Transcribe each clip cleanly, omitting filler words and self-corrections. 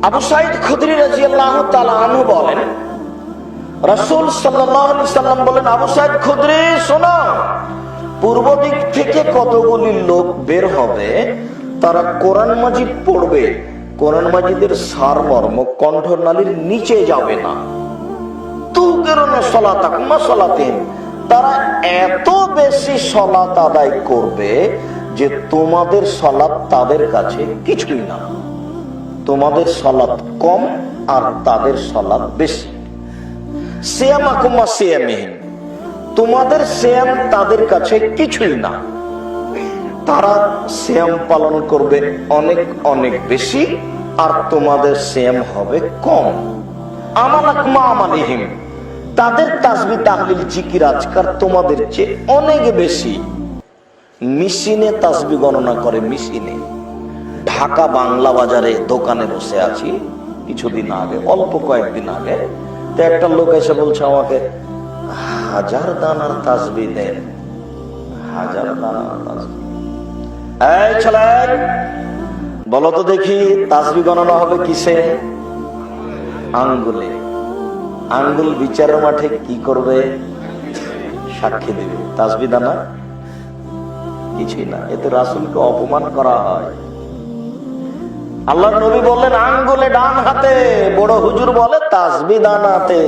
আবু সাঈদ খুদরি রাদিয়াল্লাহু তাআলা আনহু বলেন, রাসূল সাল্লাল্লাহু আলাইহি সাল্লাম বলেন, আবু সাঈদ খুদরি শোনো, পূর্ব দিক থেকে কতগুলি লোক বের হবে, তারা কোরআন মাজিদ পড়বে, কোরআন মাজিদের সারমর্ম কণ্ঠনালীর নিচে যাবে না। তুকিরুনা সালাতাকুম সালাতিন, তারা এত বেশি সালাত আদায় করবে যে তোমাদের সালাত তাদের কাছে কিছুই না। তোমাদের সালাত কম আর তাদের সালাত বেশি। সিয়ামাকুম সিয়ামিহিম, তোমাদের সিয়াম তাদের কাছে কিছুই না। তারা সিয়াম পালন করবে অনেক অনেক বেশি আর তোমাদের সিয়াম হবে কম। আমালাকুম আমালিহিম, তাদের তাসবিহ তাহলিল জিকির আজকার তোমাদের চেয়ে অনেক বেশি। মেশিনে তাসবিহ গণনা করে, মেশিনে। ঢাকা বাংলা বাজারে দোকানে বসে আছি কিছুদিন আগে, অল্প কয়েকদিন আগে, তো একটা লোক এসে বলছে আমাকে, 1000 দানার তাসবিহ দেন, 1000 দানার তাসবিহ। এই ছেলে, বলো তো দেখি তাসবিহ গণনা হবে কিসে? আঙ্গুলে। আঙ্গুল বিচারের মাঠে কি করবে? সাক্ষী দেবে। তাসবিহ দানা কিছুই না। এতে রাসূলকে অপমান করা হয়। আল্লাহর নবী বললেন আঙ্গুলে ডান হাতে, বড় হুজুর বলে তাসবিহ ডান হাতে।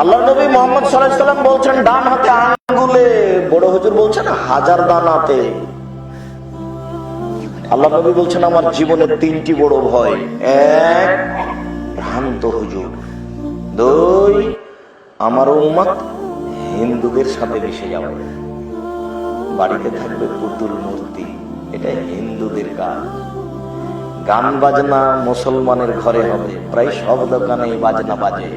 আল্লাহর নবী মুহাম্মদ সাল্লাল্লাহু আলাইহি ওয়াসাল্লাম বলছেন ডান হাতে আঙ্গুলে, বড় হুজুর বলছেন 1000 দানাতে। আল্লাহর নবী বলছেন আমার জীবনে 3টি বড় ভয়। 1, ভ্রান্ত হুজুর। 2, আমার উম্মত হিন্দুদের সাথে মিশে যাবে। বাড়িতে থাকবে পুতুল মূর্তি, এটা হিন্দুদের কাজ। গান বাজনা মুসলমানের ঘরে হবে, প্রায় সব দোকানে বাজনা বাজে,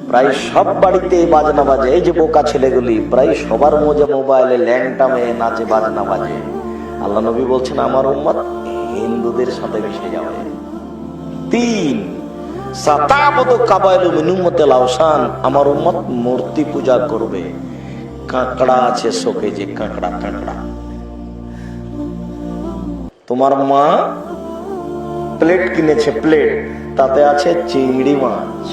প্রায় সব বাড়িতে বাজনা বাজে। এই যে বোকা ছেলেগুলি প্রায় সবার মোবাইলে ল্যাংটা মেয়ে নাচে, বাজনা বাজে। আল্লাহ নবী বলছেন আমার উম্মত হিন্দুদের সাথে মিশে যাবে। 3, সাতাবদু কাবাইলু মিন উম্মতিল আওসান, আমার উম্মত মূর্তি পূজা করবে। কাঁকড়া আছে শোকে, যে কাঁকড়া, তোমার মা প্লেট কিনেছে, প্লেট তাতে আছে চিংড়ি মাছ।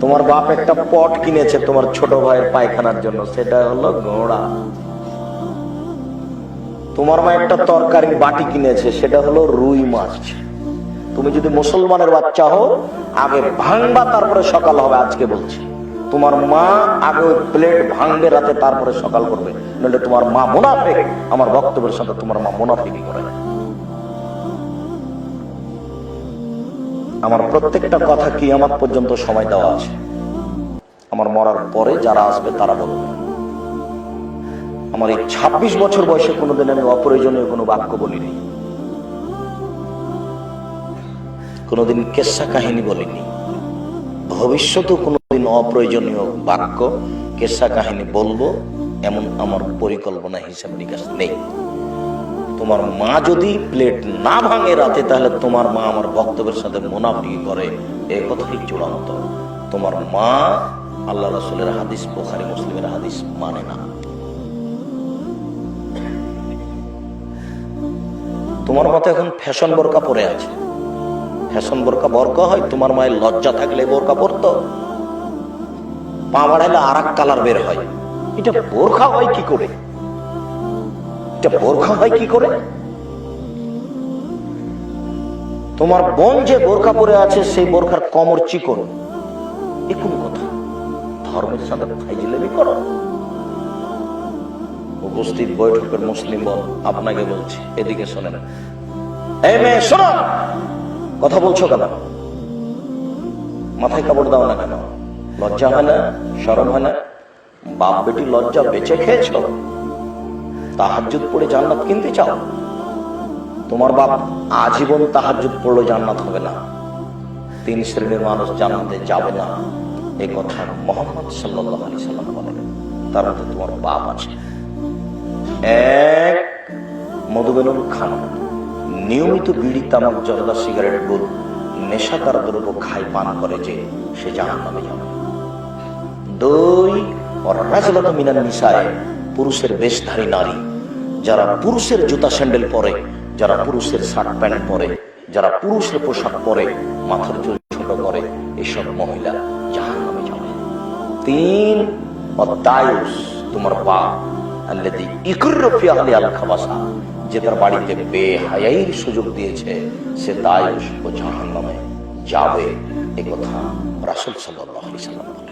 তোমার বাপ একটা পট কিনেছে তোমার ছোট ভাইয়ের পায়খানার জন্য, সেটা হলো ঘোড়া। তোমার মা একটা তরকারির বাটি কিনেছে, সেটা হলো রুই মাছ। তুমি যদি মুসলমানের বাচ্চা হও, আগে ভাঙবা তারপরে সকাল হবে। আজকে বলছি, তোমার মা আগে ওই প্লেট ভাঙবে রাতে, তারপরে সকাল করবে, নইলে তোমার মা মুনাফিক। আমার বক্তব্যের সাথে তোমার মা মুনাফিকি করে। আমার প্রত্যেকটা কথা কিয়ামত পর্যন্ত সময় দেওয়া আছে। আমার মরার পরে যারা আসবে তারা বলবে। আমার এই 26 বছর বয়সে কোনোদিন আমি অপ্রয়োজনীয় কোনো বাক্য বলিনি, কোনোদিন কেসা কাহিনী বলিনি, ভবিষ্যতেও কোনোদিন অপ্রয়োজনীয় বাক্য কেসা কাহিনী বলবো এমন আমার পরিকল্পনা, হিসাব নিকাশ নেই। তোমার মা যদি প্লেট না ভাঙে রাতে, তাহলে তোমার মা আমার বক্তব্যের সাথে মুনাফিকি করে, এই কথাই চূড়ান্ত। তোমার মা আল্লাহ রাসূলের হাদিস, বুখারী মুসলিমের হাদিস মানে না। তোমার মতো এখন ফ্যাশন বোরকা পরে আছে। ফ্যাশন বোরকা হয়, তোমার মায়ের লজ্জা থাকলে বোরকা পরতো। পা বাড়াইলে আর এক কালার বের হয়। এটা বোরখা হয় কি করে? এটা বোরখা হয় কি করে? তোমার বোন যে বোরখা পরে আছে, সেই বোরখার কমর চিকন, এ কোন কথা? ধর্মের সাথে ফাইজলামি করো। উপস্থিত বৈঠকের মুসলিম বোন, আপনাকে বলছি, এদিকে শোনেন। এই মেয়ে শোনো, কথা বলছো কেন? মাথায় কাপড় দাও না কেন? লজ্জা হয় না? শরম হয় না? বাপ বেটি লজ্জা বেঁচে খেয়েছো? তাহাজ্জুদ পড়ে জান্নাত কিনতে চাও? তোমার বাপ আজীবন তাহাজ্জুদ পড়লে জান্নাত হবে না। 3 শ্রেণীর মানুষ জান্নাতে যাবে না, এই কথা মুহাম্মদ সাল্লাল্লাহু আলাইহি সাল্লাম বলেন। তার মধ্যে তোমার বাপ আছে। 1, মধুমেনুল খান, নিয়মিত বিড়ি, তামাক, জর্দা, সিগারেট, গুল, নেশাদার দ্রব্য খায়, পান করে, যে সে জাহান্নামে যাবে। 2, রাজলাতু মিনান নিসায়ে, পুরুষের বেশধারী নারী, যারা পুরুষের জুতা স্যান্ডেল পরে, যারা পুরুষের শার্ট প্যান্ট পরে, যারা পুরুষের পোশাক পরে, মাথার চুল ছোট করে, এসব মহিলা জাহান্নামে যাবে। 3 অদায়ুস, তোমার বাপ আল্লাযী ইকররু ফি আহলি আল খাবাসা, যে তার বাড়িতে বেহায়াইর সুযোগ দিয়েছে, সে দায়ুস ও জাহান্নামে যাবে। এই কথা রাসূল সাল্লাল্লাহু আলাইহি ওয়াসাল্লাম বলেন।